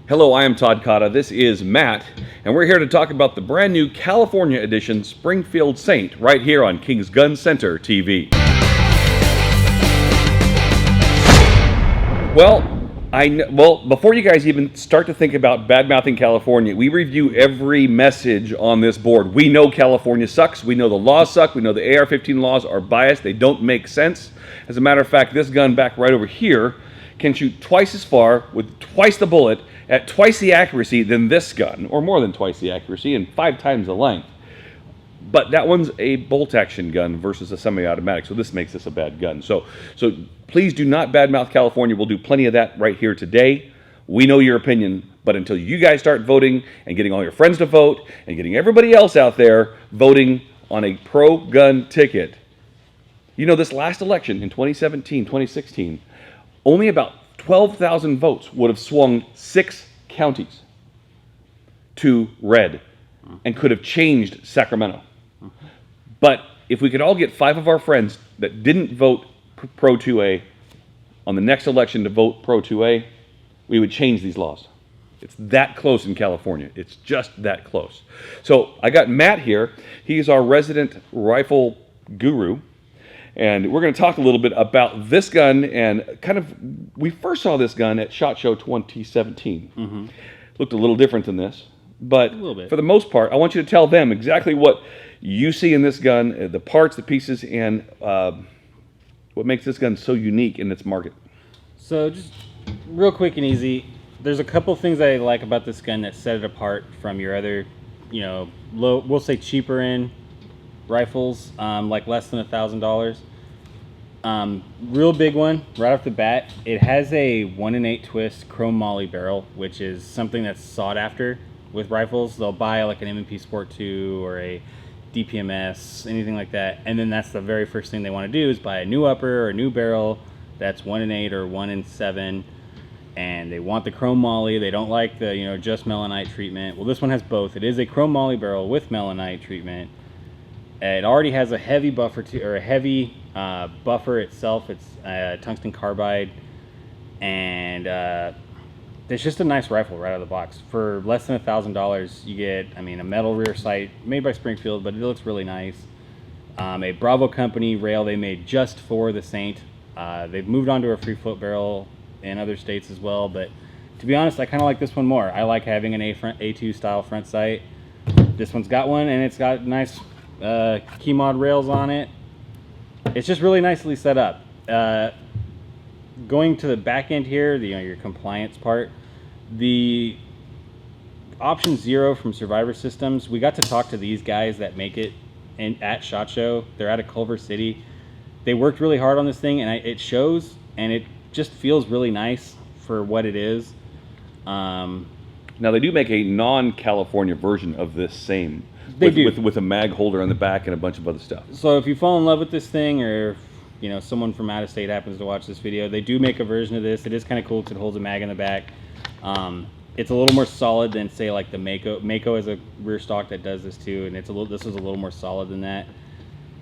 Hello, I am Todd Cotta. This is Matt, and we're here to talk about the brand new California edition Springfield Saint right here on King's Gun Center TV. Well, before you guys even start to think about bad-mouthing California, we review every message on this board. We know California sucks. We know the laws suck. We know the AR-15 laws are biased. They don't make sense. As a matter of fact, this gun back right over here can shoot twice as far with twice the bullet at twice the accuracy than this gun, or more than twice the accuracy and 5 times the length. But that one's a bolt-action gun versus a semi-automatic, so this makes this a bad gun. So please do not badmouth California. We'll do plenty of that right here today. We know your opinion, but until you guys start voting and getting all your friends to vote and getting everybody else out there voting on a pro-gun ticket. You know, this last election in 2017, 2016, only about 12,000 votes would have swung 6 counties to red and could have changed Sacramento. But if we could all get 5 of our friends that didn't vote pro 2A on the next election to vote pro 2A, we would change these laws. It's that close in California. It's just that close. So I got Matt here. He's our resident rifle guru. And we're going to talk a little bit about this gun and kind of, we first saw this gun at SHOT Show 2017. Mm-hmm. Looked a little different than this, but for the most part, I want you to tell them exactly what you see in this gun, the parts, the pieces, and what makes this gun so unique in its market. So just real quick and easy, there's a couple things I like about this gun that set it apart from your other, we'll say cheaper end rifles, like less than $1,000. Real big one right off the bat, it has a 1 8 twist Chromoly barrel, which is something that's sought after with rifles. They'll buy like an M&P Sport 2 or a DPMS, anything like that, and then that's the very first thing they want to do is buy a new upper or a new barrel that's 1 8 or 1 7, and they want the Chromoly. They don't like the just melanite treatment. Well, this one has both. It is a Chromoly barrel with melanite treatment. It already has a heavy buffer buffer itself. It's tungsten carbide, and it's just a nice rifle right out of the box. For less than $1,000, you get, a metal rear sight made by Springfield, but it looks really nice. A Bravo company rail they made just for the Saint. They've moved on to a free float barrel in other states as well, but to be honest, I kind of like this one more. I like having an A2 style front sight. This one's got one, and it's got nice Keymod rails on it. It's just really nicely set up. Going to the back end here, your compliance part, the option 0 from Survivor Systems, we got to talk to these guys that make it at SHOT Show. They're out of Culver City. They worked really hard on this thing, and it shows, and it just feels really nice for what it is. Now they do make a non-California version of this same. They do. With a mag holder on the back and a bunch of other stuff. So if you fall in love with this thing, or if, someone from out of state happens to watch this video, they do make a version of this. It is kind of cool because it holds a mag in the back. It's a little more solid than, say, like the Mako. Mako is a rear stock that does this too, and this is a little more solid than that.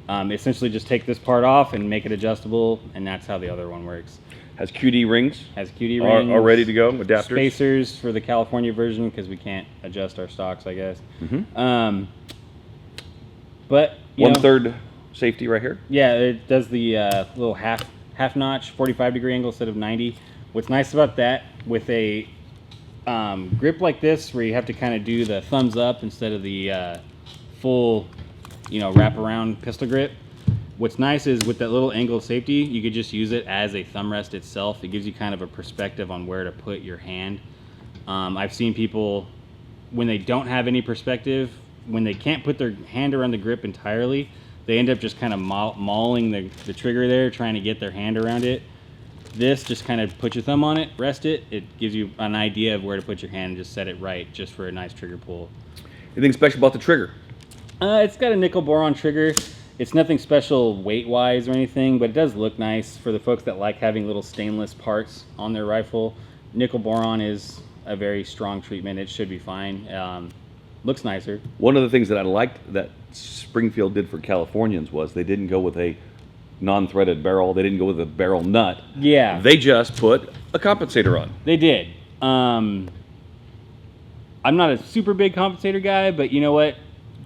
Essentially just take this part off and make it adjustable, and that's how the other one works. Has QD rings. Has QD rings. Are ready to go. Adapters. Spacers for the California version because we can't adjust our stocks, I guess. Mm-hmm. But 1/3 safety right here. Yeah, it does the little half notch 45-degree angle instead of 90. What's nice about that with a grip like this, where you have to kind of do the thumbs up instead of the full, wrap around pistol grip. What's nice is with that little angle of safety, you could just use it as a thumb rest itself. It gives you kind of a perspective on where to put your hand. I've seen people, when they don't have any perspective, when they can't put their hand around the grip entirely, they end up just kind of mauling the trigger there, trying to get their hand around it. This just kind of put your thumb on it, rest it. It gives you an idea of where to put your hand and just set it right, just for a nice trigger pull. Anything special about the trigger? It's got a nickel boron trigger. It's nothing special weight-wise or anything, but it does look nice for the folks that like having little stainless parts on their rifle. Nickel boron is a very strong treatment. It should be fine. Looks nicer. One of the things that I liked that Springfield did for Californians was they didn't go with a non-threaded barrel. They didn't go with a barrel nut. Yeah. They just put a compensator on. They did. I'm not a super big compensator guy, but you know what?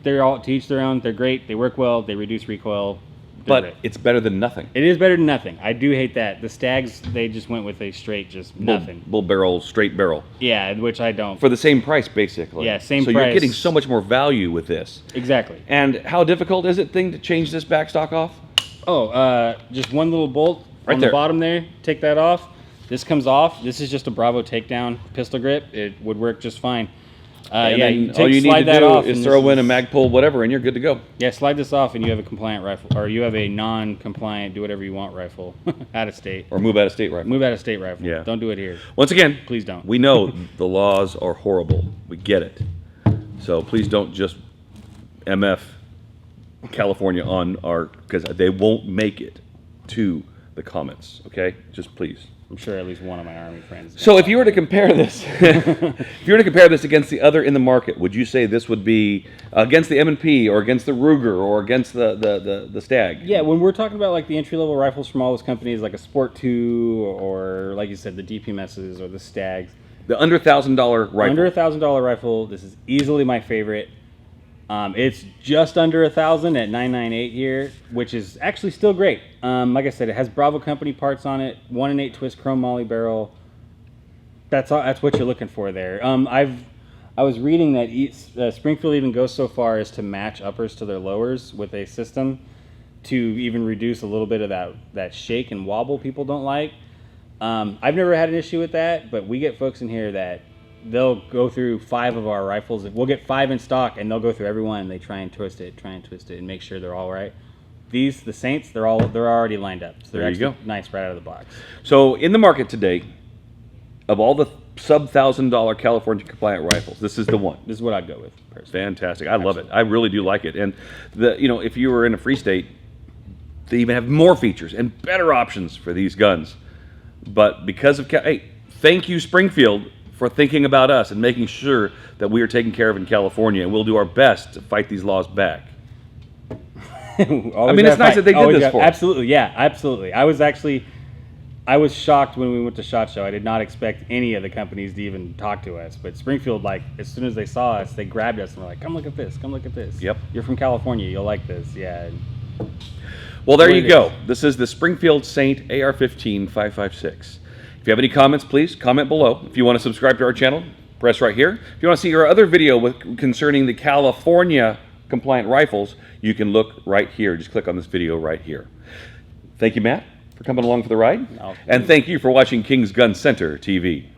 They're all to each their own. They're great. They work well. They reduce recoil. But great. it's better than nothing. It is better than nothing. I do hate that. The Stags, they just went with a straight, just nothing. Bull barrel, straight barrel. Yeah, which I don't. For the same price, basically. Yeah, same so price. you're getting so much more value with this. Exactly. And how difficult is it to change this backstock off? Oh, just one little bolt Right on there. the bottom there. Take that off. This comes off. This is just a Bravo takedown pistol grip. It would work just fine. And Yeah, then all you need slide to that do off, is and throw this in a mag pull, whatever, and you're good to go. Yeah, slide this off, and you have a compliant rifle, or you have a non-compliant, do whatever you want rifle, out of state. Or move out of state rifle. Move out of state rifle. Yeah. Don't do it here. Once again, Please don't. We know the laws are horrible. We get it. So please don't just MF California on our, because they won't make it to the comments, okay? Just please. I'm sure at least one of my Army friends. is So gonna if you were to compare this, if you were to compare this against the other in the market, would you say this would be against the M&P or against the Ruger or against the Stag? Yeah, when we're talking about like the entry-level rifles from all those companies, like a Sport 2 or like you said, the DPMSs or the Stags, The under $1,000 rifle. under $1,000 rifle, this is easily my favorite. It's just under 1,000 at 998 here, which is actually still great. Like I said, it has Bravo Company parts on it, 1 in 8 twist Chromoly barrel. That's all. That's what you're looking for there. I was reading that Springfield even goes so far as to match uppers to their lowers with a system to even reduce a little bit of that shake and wobble people don't like. I've never had an issue with that, but we get folks in here that they'll go through 5 of our rifles. We'll get 5 in stock, and they'll go through every one, and they try and twist it, and make sure they're all right. These, the Saints, they're already lined up. So they're There you actually go. nice right out of the box. So in the market today, of all the sub $1,000 California compliant rifles, this is the one. This is what I'd go with, personally. Fantastic. I love it. I really do like it. And if you were in a free state, they even have more features and better options for these guns. But because of hey, thank you Springfield for thinking about us and making sure that we are taken care of in California, and we'll do our best to fight these laws back. I mean, it's nice that they did this for us. Absolutely, yeah, absolutely. I was shocked when we went to SHOT Show. I did not expect any of the companies to even talk to us. But Springfield, like, as soon as they saw us, they grabbed us and were like, come look at this, come look at this. Yep. You're from California, you'll like this, yeah. Well, there What you it go. is. This is the Springfield St. AR-15 5.56. If you have any comments, please comment below. If you want to subscribe to our channel, press right here. If you want to see our other video concerning the California compliant rifles, you can look right here. Just click on this video right here. Thank you, Matt, for coming along for the ride. No. And thank you for watching King's Gun Center TV.